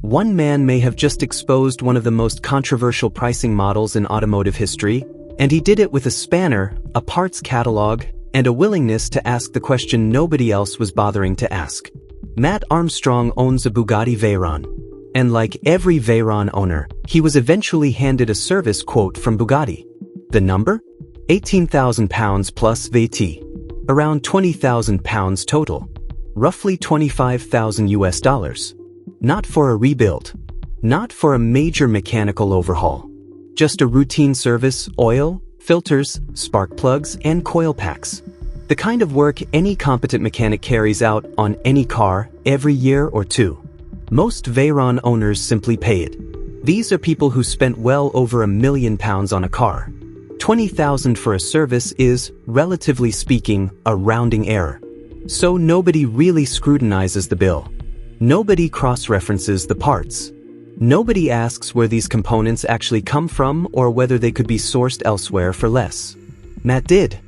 One man may have just exposed one of the most controversial pricing models in automotive history, and he did it with a spanner, a parts catalog, and a willingness to ask the question nobody else was bothering to ask. Matt Armstrong owns a Bugatti Veyron. And like every Veyron owner, he was eventually handed a service quote from Bugatti. The number? £18,000 plus VAT. Around £20,000 total. Roughly $25,000. Not for a rebuild. Not for a major mechanical overhaul. Just a routine service, oil, filters, spark plugs, and coil packs. The kind of work any competent mechanic carries out on any car every year or two. Most Veyron owners simply pay it. These are people who spent well over £1 million on a car. $20,000 for a service is, relatively speaking, a rounding error. So nobody really scrutinizes the bill. Nobody cross-references the parts. Nobody asks where these components actually come from or whether they could be sourced elsewhere for less. Matt did.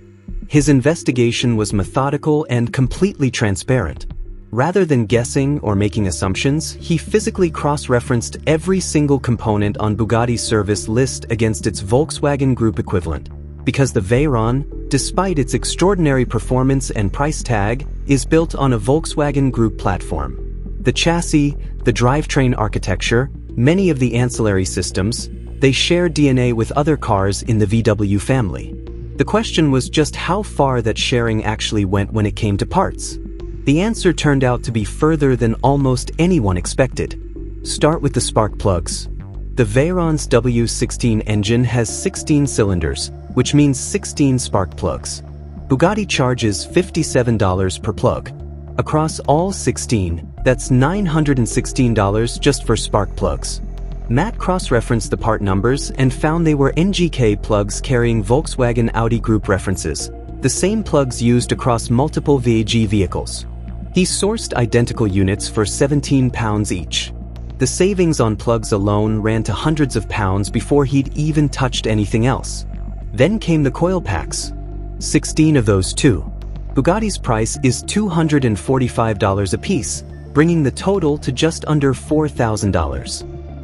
His investigation was methodical and completely transparent. Rather than guessing or making assumptions, he physically cross-referenced every single component on Bugatti's service list against its Volkswagen Group equivalent. Because the Veyron, despite its extraordinary performance and price tag, is built on a Volkswagen Group platform. The chassis, the drivetrain architecture, many of the ancillary systems, they share DNA with other cars in the VW family. The question was just how far that sharing actually went when it came to parts. The answer turned out to be further than almost anyone expected. Start with the spark plugs. The Veyron's W16 engine has 16 cylinders, which means 16 spark plugs. Bugatti charges $57 per plug. Across all 16, that's $916 just for spark plugs. Matt cross-referenced the part numbers and found they were NGK plugs carrying Volkswagen Audi Group references, the same plugs used across multiple VAG vehicles. He sourced identical units for £17 each. The savings on plugs alone ran to hundreds of pounds before he'd even touched anything else. Then came the coil packs. 16 of those too. Bugatti's price is $245 a piece, bringing the total to just under $4,000.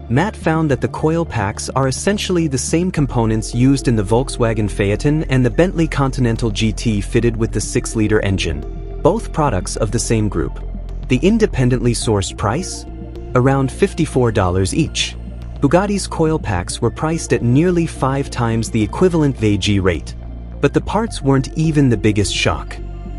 Matt found that the coil packs are essentially the same components used in the Volkswagen Phaeton and the Bentley Continental GT fitted with the 6-liter engine, both products of the same group. The independently sourced price? Around $54 each. Bugatti's coil packs were priced at nearly 5 times the equivalent VAG rate. But the parts weren't even the biggest shock.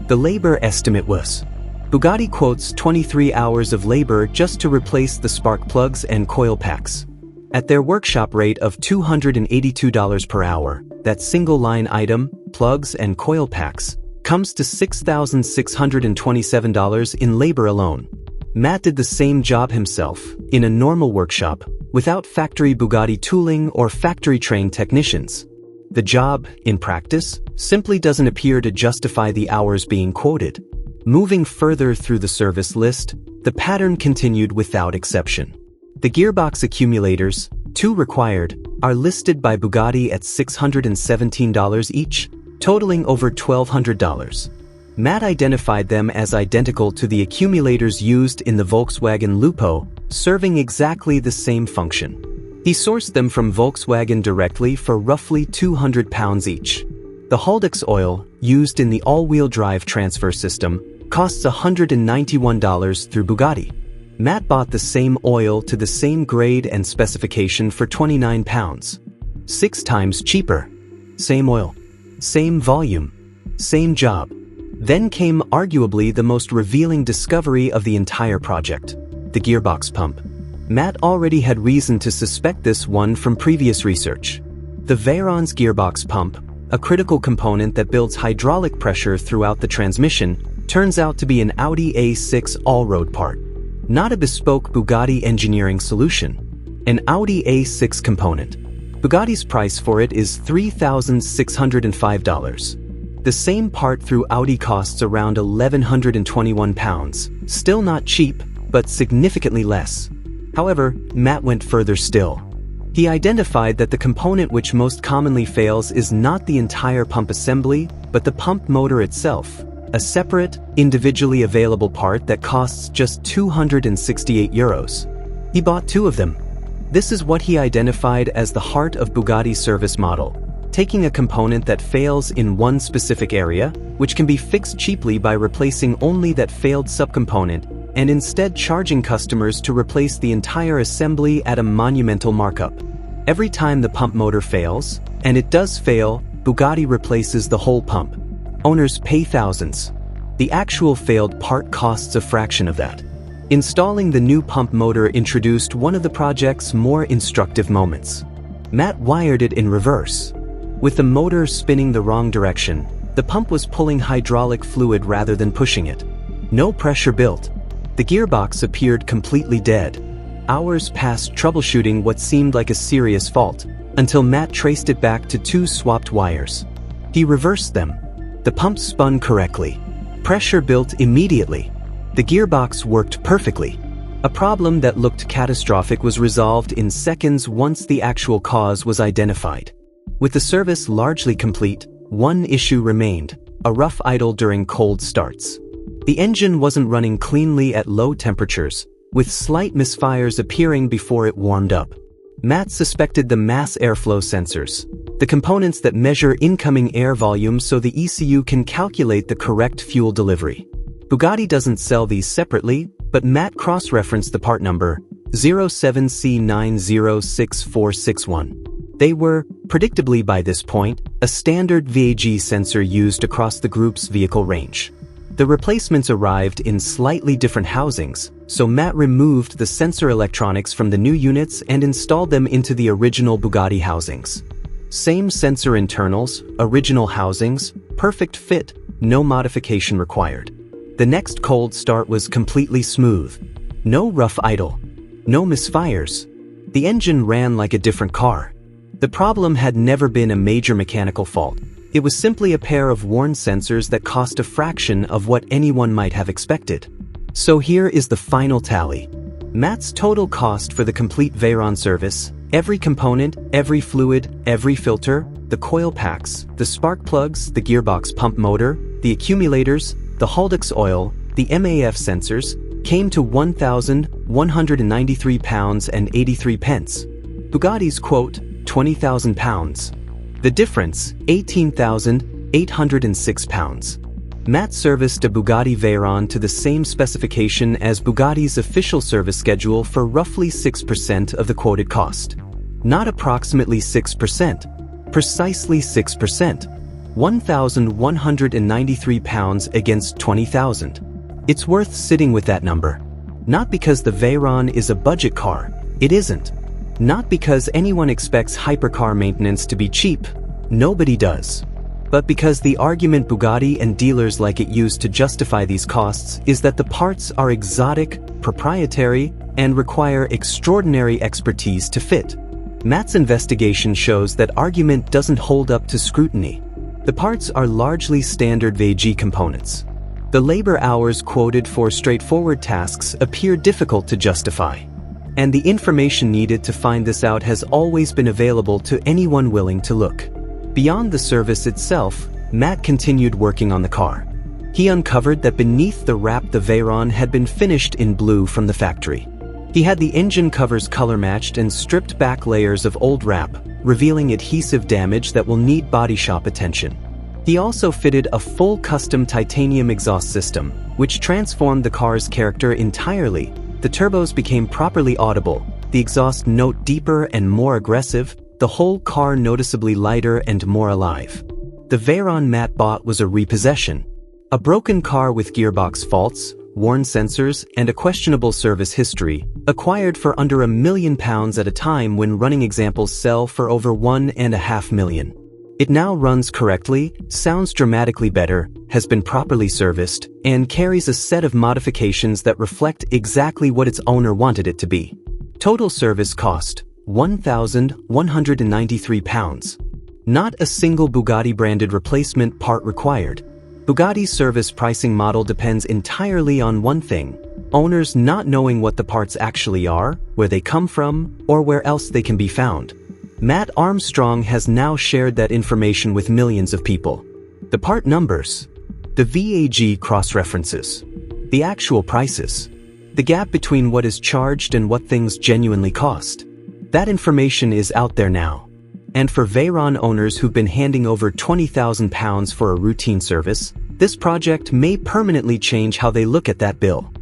The labor estimate was. Bugatti quotes 23 hours of labor just to replace the spark plugs and coil packs. At their workshop rate of $282 per hour, that single-line item, plugs and coil packs, comes to $6,627 in labor alone. Matt did the same job himself, in a normal workshop, without factory Bugatti tooling or factory-trained technicians. The job, in practice, simply doesn't appear to justify the hours being quoted. Moving further through the service list, the pattern continued without exception. The gearbox accumulators, 2 required, are listed by Bugatti at $617 each, totaling over $1,200. Matt identified them as identical to the accumulators used in the Volkswagen Lupo, serving exactly the same function. He sourced them from Volkswagen directly for roughly £200 each. The Haldex oil, used in the all-wheel drive transfer system, costs $191 through Bugatti. Matt bought the same oil to the same grade and specification for £29. 6 times cheaper. Same oil. Same volume. Same job. Then came arguably the most revealing discovery of the entire project, the gearbox pump. Matt already had reason to suspect this one from previous research. The Veyron's gearbox pump, a critical component that builds hydraulic pressure throughout the transmission, turns out to be an Audi A6 all-road part. Not a bespoke Bugatti engineering solution. An Audi A6 component. Bugatti's price for it is $3,605. The same part through Audi costs around £1,121, still not cheap, but significantly less. However, Matt went further still. He identified that the component which most commonly fails is not the entire pump assembly, but the pump motor itself, a separate, individually available part that costs just €268. He bought 2 of them. This is what he identified as the heart of Bugatti's service model, taking a component that fails in one specific area, which can be fixed cheaply by replacing only that failed subcomponent, and instead charging customers to replace the entire assembly at a monumental markup. Every time the pump motor fails, and it does fail, Bugatti replaces the whole pump. Owners pay thousands. The actual failed part costs a fraction of that. Installing the new pump motor introduced one of the project's more instructive moments. Matt wired it in reverse. With the motor spinning the wrong direction, the pump was pulling hydraulic fluid rather than pushing it. No pressure built. The gearbox appeared completely dead. Hours passed troubleshooting what seemed like a serious fault, until Matt traced it back to 2 swapped wires. He reversed them. The pump spun correctly. Pressure built immediately. The gearbox worked perfectly. A problem that looked catastrophic was resolved in seconds once the actual cause was identified. With the service largely complete, one issue remained: a rough idle during cold starts. The engine wasn't running cleanly at low temperatures, with slight misfires appearing before it warmed up. Matt suspected the mass airflow sensors, the components that measure incoming air volume so the ECU can calculate the correct fuel delivery. Bugatti doesn't sell these separately, but Matt cross-referenced the part number 07C906461. They were, predictably by this point, a standard VAG sensor used across the group's vehicle range. The replacements arrived in slightly different housings, so Matt removed the sensor electronics from the new units and installed them into the original Bugatti housings. Same sensor internals, original housings, perfect fit, no modification required. The next cold start was completely smooth. No rough idle. No misfires. The engine ran like a different car. The problem had never been a major mechanical fault. It was simply a pair of worn sensors that cost a fraction of what anyone might have expected. So here is the final tally. Matt's total cost for the complete Veyron service, every component, every fluid, every filter, the coil packs, the spark plugs, the gearbox pump motor, the accumulators, the Haldex oil, the MAF sensors, came to £1,193.83. Bugatti's quote, £20,000. The difference, £18,806. Matt serviced a Bugatti Veyron to the same specification as Bugatti's official service schedule for roughly 6% of the quoted cost. Not approximately 6%, precisely 6%. £1,193 against $20,000. It's worth sitting with that number. Not because the Veyron is a budget car, it isn't. Not because anyone expects hypercar maintenance to be cheap, nobody does. But because the argument Bugatti and dealers like it use to justify these costs is that the parts are exotic, proprietary, and require extraordinary expertise to fit. Matt's investigation shows that argument doesn't hold up to scrutiny. The parts are largely standard VAG components. The labor hours quoted for straightforward tasks appear difficult to justify. And the information needed to find this out has always been available to anyone willing to look. Beyond the service itself, Matt continued working on the car. He uncovered that beneath the wrap the Veyron had been finished in blue from the factory. He had the engine covers color matched and stripped back layers of old wrap, revealing adhesive damage that will need body shop attention. He also fitted a full custom titanium exhaust system, which transformed the car's character entirely. The turbos became properly audible, the exhaust note deeper and more aggressive, the whole car noticeably lighter and more alive. The Veyron Matt bought was a repossession. A broken car with gearbox faults, worn sensors, and a questionable service history, acquired for under £1 million at a time when running examples sell for over £1.5 million. It now runs correctly, sounds dramatically better, has been properly serviced, and carries a set of modifications that reflect exactly what its owner wanted it to be. Total service cost, £1,193. Not a single Bugatti-branded replacement part required. Bugatti's service pricing model depends entirely on one thing: owners not knowing what the parts actually are, where they come from, or where else they can be found. Matt Armstrong has now shared that information with millions of people. The part numbers, the VAG cross-references, the actual prices. The gap between what is charged and what things genuinely cost. That information is out there now. And for Veyron owners who've been handing over £20,000 for a routine service, this project may permanently change how they look at that bill.